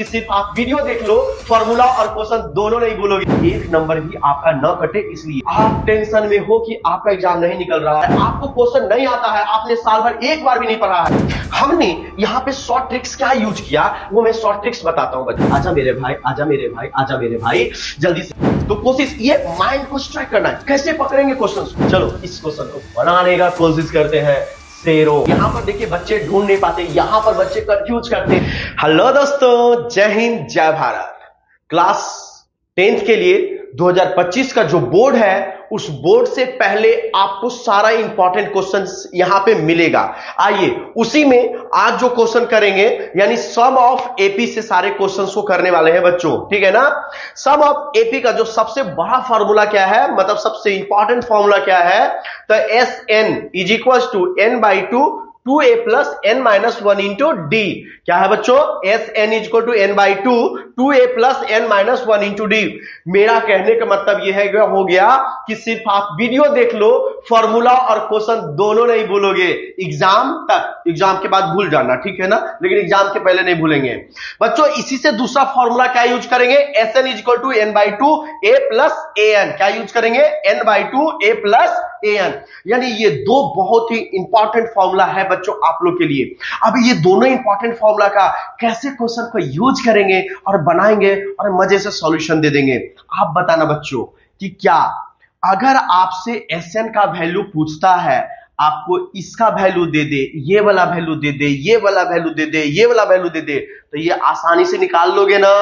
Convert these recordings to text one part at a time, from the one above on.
सिर्फ आप वीडियो देख लो, फॉर्मूला और क्वेश्चन दोनों नहीं भूलोगे। एक नंबर भी आपका न कटे, इसलिए आप टेंशन में हो कि आपका एग्जाम नहीं निकल रहा है, आपको क्वेश्चन नहीं आता है, आपने साल भर एक बार भी नहीं पढ़ा है। हमने यहाँ पे शॉर्ट ट्रिक्स क्या यूज किया, वो मैं शॉर्ट ट्रिक्स बताता हूँ। आजा मेरे भाई, आजा मेरे भाई, आजा मेरे भाई, जल्दी से। तो कोशिश ये माइंड को स्ट्राइक करना है, कैसे पकड़ेंगे क्वेश्चन। चलो इस क्वेश्चन को बनाने का कोशिश करते हैं। सेरो यहां पर देखिए बच्चे ढूंढ नहीं पाते, यहां पर बच्चे कंफ्यूज करते हैं। हेलो दोस्तों, जय हिंद जय भारत। क्लास 10th के लिए 2025 का जो बोर्ड है, उस बोर्ड से पहले आपको सारा इंपॉर्टेंट क्वेश्चंस यहां पे मिलेगा। आइए उसी में आज जो क्वेश्चन करेंगे, यानी सम ऑफ एपी से सारे क्वेश्चंस को करने वाले हैं बच्चों, ठीक है ना। सम ऑफ एपी का जो सबसे बड़ा फॉर्मूला क्या है, मतलब सबसे इंपॉर्टेंट फॉर्मूला क्या है, तो S N is equal to N by 2a plus N minus 1 into D. क्या है बच्चों, S N is equal to N by 2a plus N minus 1 into D. मेरा कहने का मतलब यह है हो गया कि सिर्फ आप वीडियो देख लो, फॉर्मूला और क्वेश्चन दोनों नहीं भूलोगे एग्जाम तक। एग्जाम के बाद भूल जाना, ठीक है ना, लेकिन एग्जाम के पहले नहीं भूलेंगे बच्चों। इसी से दूसरा फॉर्मूला क्या यूज करेंगे, S N is equal to N by 2a plus A N. क्या यूज करेंगे, N by 2a plus A N. यानी ये दो बहुत ही इंपॉर्टेंट फॉर्मूला है बच्चों आप लोग के लिए। अब ये दोनों इंपॉर्टेंट फॉर्मूला का कैसे क्वेश्चन को यूज करेंगे और बनाएंगे और मजे से सॉल्यूशन दे देंगे। आप बताना बच्चों कि क्या अगर आपसे एसएन का वैल्यू पूछता है, आपको इसका वैल्यू दे दे, ये वाला वैल्यू दे दे, ये वाला वैल्यू दे दे, ये वाला वैल्यू दे दे, तो ये आसानी से निकाल लोगे ना,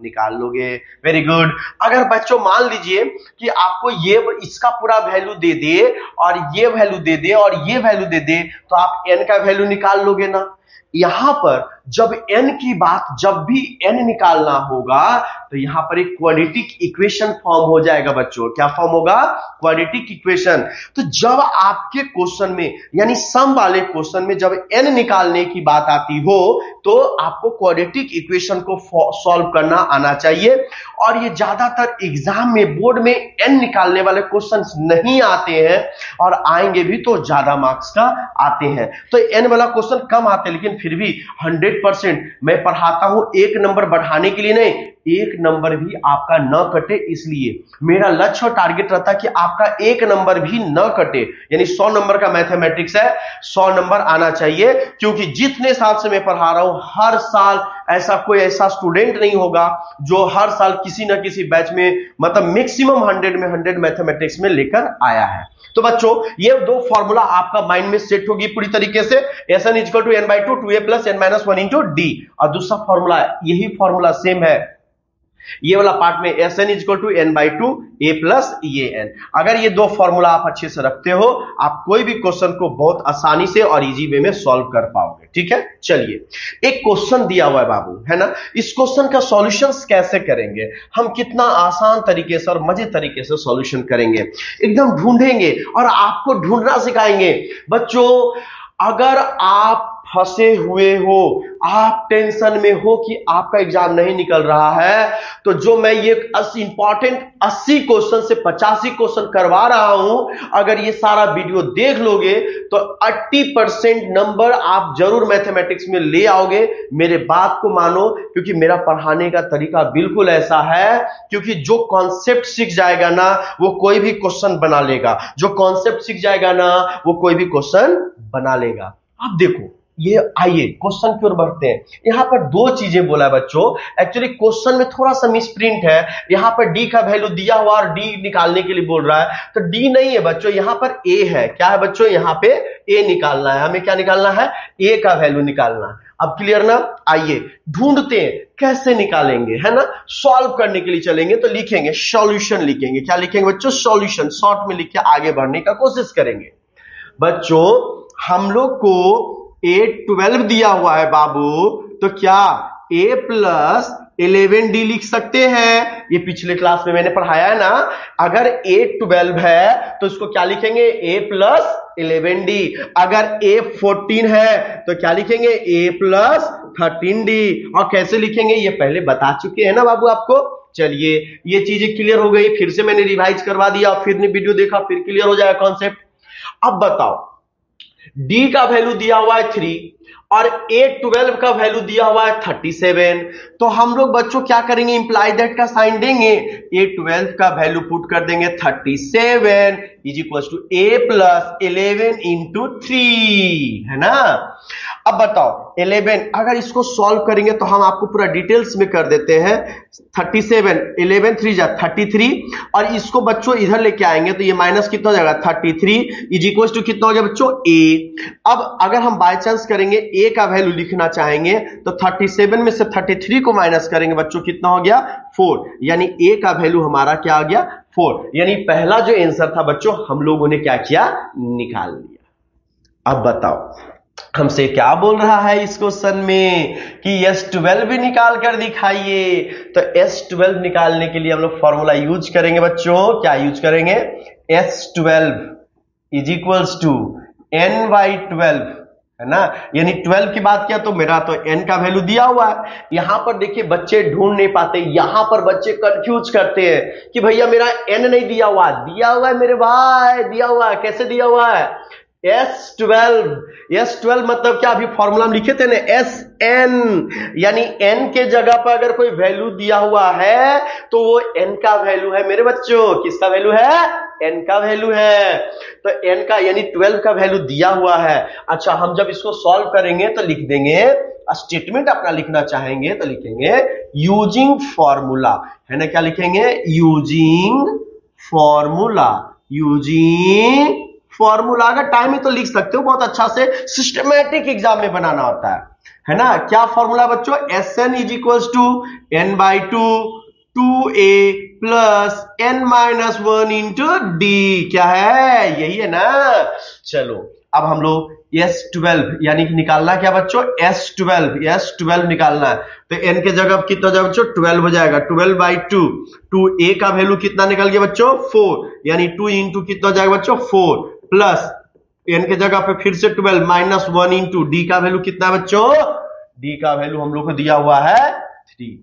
निकाल लोगे। Very good. अगर बच्चों मान लीजिए कि आपको ये इसका पूरा वैल्यू दे दे और ये वैल्यू दे दे और ये वैल्यू दे दे, तो आप n का वैल्यू निकाल लोगे ना। यहां पर जब n की बात, जब भी n निकालना होगा, तो यहां पर एक क्वाड्रेटिक इक्वेशन फॉर्म हो जाएगा बच्चों। क्या फॉर्म होगा, क्वाड्रेटिक इक्वेशन। तो जब आपके क्वेश्चन में, यानी सम वाले क्वेश्चन में जब n निकालने की बात आती हो, तो आपको क्वाड्रेटिक इक्वेशन को सॉल्व करना आना चाहिए। और ये ज्यादातर एग्जाम में, बोर्ड में n निकालने वाले क्वेश्चंस नहीं आते हैं, और आएंगे भी तो ज्यादा मार्क्स का आते हैं। तो n वाला क्वेश्चन कम आते हैं, लेकिन फिर भी 100% मैं पढ़ाता हूं एक नंबर बढ़ाने के लिए नहीं, एक नंबर भी आपका न कटे, इसलिए मेरा लक्ष्य और टारगेट रहता है कि आपका एक नंबर भी न कटे। यानी 100 नंबर का मैथमेटिक्स है, 100 नंबर आना चाहिए। क्योंकि जितने साल से मैं पढ़ा रहा हूं, हर साल ऐसा कोई ऐसा स्टूडेंट नहीं होगा जो हर साल किसी न किसी बैच में, मतलब मैक्सिमम 100 में 100 मैथमेटिक्स में लेकर आया है। तो बच्चों ये दो फॉर्मूला आपका माइंड में सेट होगी पूरी तरीके से। S N equal to N by 2a plus N minus 1 into D. और दूसरा फॉर्मूला, यही फॉर्मूला सेम है ये वाला पार्ट में, S N equal to N by 2a plus A N. अगर ये दो फॉर्मूला आप अच्छे से रखते हो, आप कोई भी क्वेश्चन को बहुत आसानी से और इजी वे में सॉल्व कर पाओगे, ठीक है। चलिए एक क्वेश्चन दिया हुआ है बाबू, है ना, इस क्वेश्चन का सॉल्यूशंस कैसे करेंगे हम, कितना आसान तरीके से और मजे तरीके से सॉल्यूशन करेंगे, एकदम ढूंढेंगे और आपको ढूंढना सिखाएंगे बच्चों। अगर आप फंसे हुए हो, आप टेंशन में हो कि आपका एग्जाम नहीं निकल रहा है, तो जो मैं ये इंपॉर्टेंट 80 क्वेश्चन से 85 क्वेश्चन करवा रहा हूं, अगर ये सारा वीडियो देख लोगे तो 80% नंबर आप जरूर मैथमेटिक्स में ले आओगे। मेरे बात को मानो, क्योंकि मेरा पढ़ाने का तरीका बिल्कुल ऐसा है, क्योंकि जो कॉन्सेप्ट सीख जाएगा ना, वो कोई भी क्वेश्चन बना लेगा। जो कॉन्सेप्ट सीख जाएगा ना, वो कोई भी क्वेश्चन बना लेगा। आप देखो, ये आइए क्वेश्चन की ओर बढ़ते हैं। यहां पर दो चीजें बोला है बच्चों, एक्चुअली क्वेश्चन में थोड़ा सा मिसप्रिंट है। यहां पर डी का वैल्यू दिया हुआ और डी निकालने के लिए बोल रहा है, तो डी नहीं है बच्चों, यहां पर ए है। क्या है बच्चों, यहां पे ए निकालना है हमें। क्या निकालना है, ए का वैल्यू निकालना है। अब क्लियर ना। आइए ढूंढते हैं कैसे निकालेंगे, है ना। सॉल्व करने के लिए चलेंगे तो लिखेंगे सॉल्यूशन, लिखेंगे क्या लिखेंगे बच्चों, सॉल्यूशन। शॉर्ट में लिख के आगे बढ़ने का कोशिश करेंगे बच्चों। हम लोग को A12 दिया हुआ है बाबू, तो क्या A प्लस 11D लिख सकते हैं। ये पिछले क्लास में मैंने पढ़ाया है ना। अगर A12 है तो इसको क्या लिखेंगे, A प्लस 11D। अगर A14 है तो क्या लिखेंगे, A प्लस 13D। और कैसे लिखेंगे ये पहले बता चुके हैं ना बाबू आपको। चलिए ये चीजें क्लियर हो गई, फिर से मैंने रिवाइज करवा दिया, फिर ने वीडियो देखा, फिर क्लियर हो जाएगा कॉन्सेप्ट। अब बताओ, डी का वैल्यू दिया हुआ है 3, और A12 का वैल्यू दिया हुआ है 37। तो हम लोग बच्चों क्या करेंगे, इंप्लाई दैट का साइन देंगे, A12 का वैल्यू पुट कर देंगे 37 is equal to A plus 11 into 3, है ना। अब बताओ 11, अगर इसको सॉल्व करेंगे तो हम आपको पूरा डिटेल्स में कर देते हैं। 37 11 3 जा 33, और इसको बच्चों इधर लेके आएंगे तो ये माइनस कितना हो जाएगा 33 इज इक्वल टू कितना हो गया बच्चों A। अब अगर हम बाय चांस करेंगे A का वैल्यू लिखना चाहेंगे तो 37 में से 33 को माइनस करेंगे बच्चों, कितना हो गया 4, यानी A का वैल्यू हमारा क्या आ गया 4। यानी पहला जो आंसर था बच्चों हम लोगों ने क्या किया, निकाल लिया। अब बताओ हमसे क्या बोल रहा है इस क्वेश्चन में कि S12 भी निकाल कर दिखाइए। तो S12 निकालने के लिए हम लोग फॉर्मूला यूज करेंगे बच्चों, क्या यूज करेंगे, S12 is equals to N/12, है ना। यानी 12 की बात किया तो मेरा तो N का वैल्यू दिया हुआ है। यहां पर देखिए बच्चे ढूंढ नहीं पाते, यहां पर बच्चे कंफ्यूज करते हैं कि भैया मेरा N नहीं दिया हुआ, दिया हुआ है मेरे भाई, दिया हुआ है। कैसे दिया हुआ है, S12 मतलब क्या, अभी फॉर्मूला में लिखे थे ना SN, यानी N के जगह पर अगर कोई वैल्यू दिया हुआ है तो वो N का वैल्यू है मेरे बच्चों। किसका वैल्यू है, N का वैल्यू है। तो N का यानी 12 का वैल्यू दिया हुआ है। अच्छा हम जब इसको सॉल्व करेंगे तो लिख देंगे, स्टेटमेंट अपना लिखना चाहेंगे तो लिखेंगे यूजिंग फॉर्मूला, है ना। क्या लिखेंगे, यूजिंग फॉर्मूला, यूजिंग फॉर्मूला। अगर टाइम है तो लिख सकते हो, बहुत अच्छा से सिस्टमैटिक एग्जाम में बनाना होता है ना। क्या फॉर्मूला बच्चों, SN is equals to N/2 2A plus N-1 into D, क्या है, यही है ना। चलो अब हम लोग S12 यानी कि निकालना क्या बच्चों, S12 निकालना है। तो N के जगह कितना हो जाएगा बच्चों, 12 हो जाएगा। 12/2, 2A का वैल्यू कितना निकल गया बच्चों 4, यानी 2 इंटू कितना हो जाएगा बच्चों 4, प्लस N के जगह पे फिर से 12 -1 इंटू D का वैल्यू कितना है बच्चों, D का वैल्यू हम लोग को दिया हुआ है 3।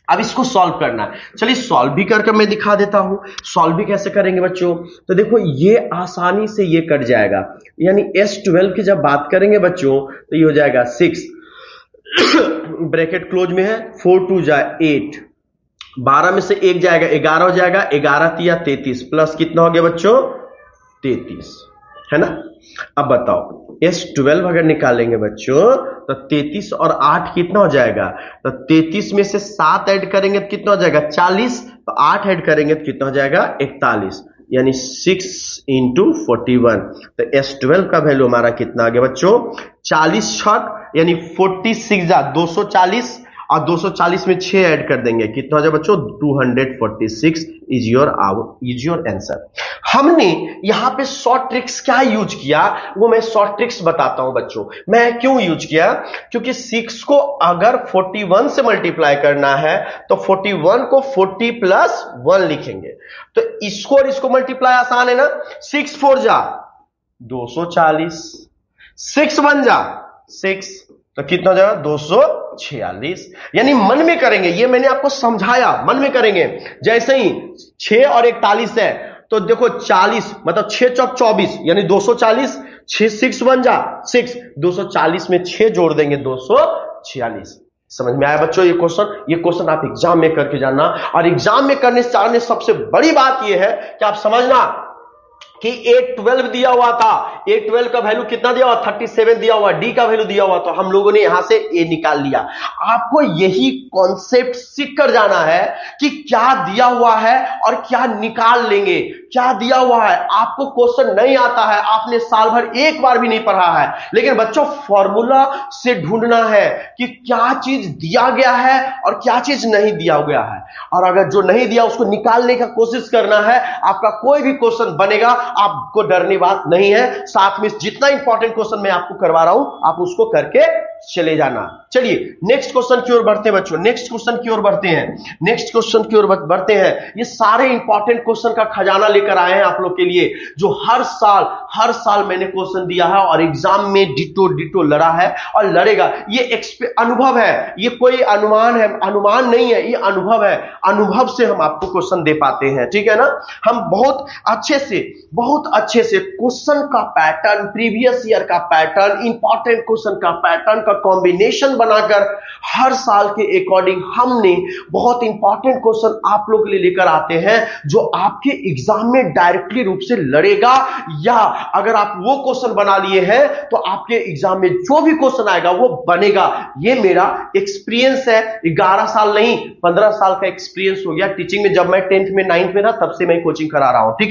अब इसको सॉल्व करना है, चलिए सॉल्व भी करके मैं दिखा देता हूं। सॉल्व भी कैसे करेंगे बच्चों, तो देखो ये आसानी से ये कट जाएगा, यानी S12 की जब बात करेंगे बच्चों तो ये हो जाएगा 6 ब्रैकेट क्लोज में है, 4 2 जाए 8, 12 में से 1 जाएगा 11 हो जाएगा, 11 तिया 33, प्लस कितना हो गया बच्चों 33, है ना। अब बताओ S12 अगर निकालेंगे बच्चों तो 33 और 8 कितना हो जाएगा, तो 33 में से 7 ऐड करेंगे तो कितना हो जाएगा 40, तो 8 ऐड करेंगे तो कितना हो जाएगा 41, यानी 6 इंटू 41। तो S12 का वैल्यू हमारा कितना आ गया बच्चों 40 छक, यानी 46 जा 240, और 240 में 6 ऐड कर देंगे कितना हो जाए बच्चों 246 इज योर आंसर। हमने यहां पे शॉर्ट ट्रिक्स क्या यूज किया वो मैं शॉर्ट ट्रिक्स बताता हूं बच्चों। मैं क्यों यूज किया, क्योंकि 6 को अगर 41 से मल्टीप्लाई करना है तो 41 को 40 प्लस 1 लिखेंगे, तो इसको और इसको मल्टीप्लाई आसान है ना। 6 4 जा 240, 6 1 जा 6, तो कितना हो जाएगा 246, यानी मन में करेंगे, ये मैंने आपको समझाया, मन में करेंगे। जैसे ही 6 और 41 है तो देखो 40 मतलब 6 चौक 24, यानी 240, 6 1 जा 6, 240 में 6 जोड़ देंगे 246। समझ में आया बच्चों ये क्वेश्चन आप एग्जाम में करके जाना, और एग्जाम में करने से सबसे बड़ी बात यह है कि आप समझना कि A12 दिया हुआ था, A12 का वैल्यू कितना दिया हुआ 37 दिया हुआ, D का वैल्यू दिया हुआ, तो हम लोगों ने यहां से A निकाल लिया। आपको यही कॉन्सेप्ट सीख कर जाना है कि क्या दिया हुआ है और क्या निकाल लेंगे। क्या दिया हुआ है, आपको क्वेश्चन नहीं आता है, आपने साल भर एक बार भी नहीं पढ़ा है, लेकिन बच्चों फॉर्मूला से ढूंढना है कि क्या चीज दिया गया है और क्या चीज नहीं दिया गया है, और अगर जो नहीं दिया उसको निकालने का कोशिश करना है। आपका कोई भी क्वेश्चन बनेगा, आपको डरने बात नहीं है। साथ में जितना इंपॉर्टेंट क्वेश्चन मैं आपको करवा रहा हूं आप उसको करके चले जाना। चलिए नेक्स्ट क्वेश्चन की ओर बढ़ते हैं बच्चों, नेक्स्ट क्वेश्चन की ओर बढ़ते हैं। ये सारे इंपॉर्टेंट क्वेश्चन का खजाना लेकर आए हैं आप लोग के लिए, जो हर साल हर साल मैंने क्वेश्चन दिया है और एग्जाम में डिटो डिटो लड़ा है और लड़ेगा। ये अनुभव है, ये कोई अनुमान है, अनुमान नहीं है, ये अनुभव है। अनुभव से हम आपको क्वेश्चन दे पाते हैं, ठीक है ना। हम बहुत अच्छे से क्वेश्चन का पैटर्न, प्रीवियस ईयर का पैटर्न, इंपॉर्टेंट क्वेश्चन का पैटर्न का कॉम्बिनेशन बनाकर हर साल के अकॉर्डिंग हमने बहुत इंपॉर्टेंट क्वेश्चन आप लोग के लिए लेकर आते हैं, जो आपके एग्जाम में डायरेक्टली रूप से लड़ेगा। या अगर आप वो क्वेश्चन बना लिए हैं तो आपके एग्जाम में जो भी क्वेश्चन आएगा वो बनेगा। ये मेरा एक्सपीरियंस है, 11 साल नहीं 15 साल का एक्सपीरियंस हो गया टीचिंग में। जब मैं 10th में 9th में था तब से मैं कोचिंग करा रहा हूं, ठीक है।